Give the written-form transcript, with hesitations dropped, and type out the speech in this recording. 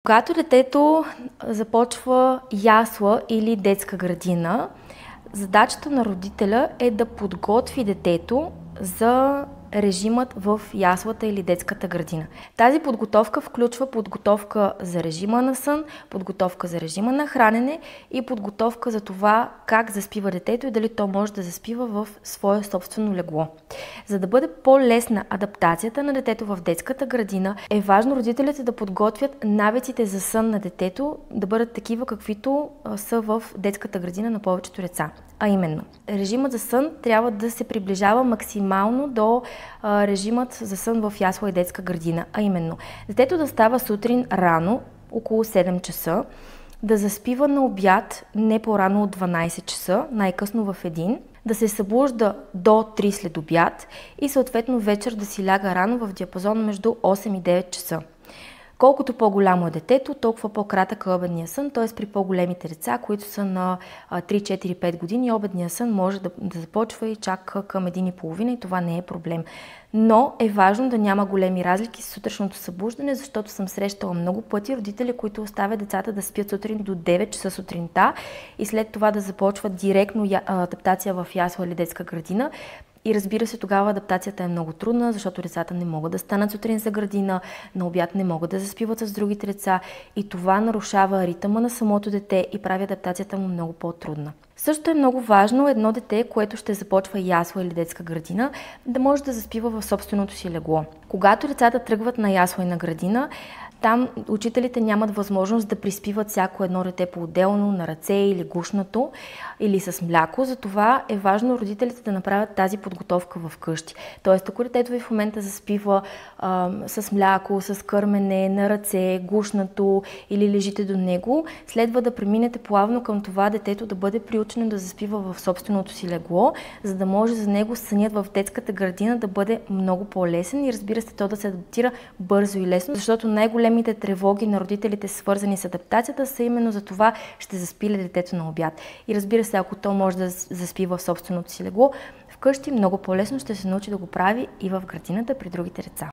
Когато детето започва ясла или детска градина, задачата на родителя е да подготви детето за режимът в яслата или детската градина. Тази подготовка включва подготовка за режима на сън, подготовка за режима на хранене и подготовка за това как заспива детето и дали то може да заспива в свое собствено легло. За да бъде по-лесна адаптацията на детето в детската градина, е важно родителите да подготвят навиците за сън на детето да бъдат такива, каквито са в детската градина на повечето деца. А именно, режимът за сън трябва да се приближава максимално до режимът за сън в ясла и детска градина. А именно, детето да става сутрин рано, около 7 часа, да заспива на обяд не по-рано от 12 часа, най-късно в 1, да се събужда до 3 след обяд и съответно вечер да си ляга рано в диапазон между 8 и 9 часа. Колкото по-голямо е детето, толкова по-кратък е обедния сън, т.е. при по-големите деца, които са на 3-4-5 години, обедния сън може да започва и чак към 1,5 и това не е проблем. Но е важно да няма големи разлики с сутрешното събуждане, защото съм срещала много пъти родители, които оставят децата да спят сутрин до 9 часа сутринта и след това да започват директно адаптация в ясла или детска градина. И разбира се, тогава адаптацията е много трудна, защото децата не могат да станат сутрин за градина, на обяд не могат да заспиват с другите деца и това нарушава ритъма на самото дете и прави адаптацията му много по-трудна. Също е много важно едно дете, което ще започва ясла или детска градина, да може да заспива в собственото си легло. Когато децата тръгват на ясла и на градина, там учителите нямат възможност да приспиват всяко едно дете по-отделно, на ръце или гушнато, или с мляко. Затова е важно родителите да направят тази подготовка вкъщи. Тоест, ако детето ви в момента заспива с мляко, с кърмене, на ръце, гушнато или лежите до него, следва да преминете плавно към това детето да бъде приучено да заспива в собственото си легло, за да може за него сънят в детската градина да бъде много по-лесен и разбира се, то да се адаптира бързо и лесно, защото най-големите тревоги на родителите, свързани с адаптацията, са именно за това ще заспи ли детето на обяд. И разбира се, ако то може да заспи в собственото си легло, вкъщи много по-лесно ще се научи да го прави и в градината при другите деца.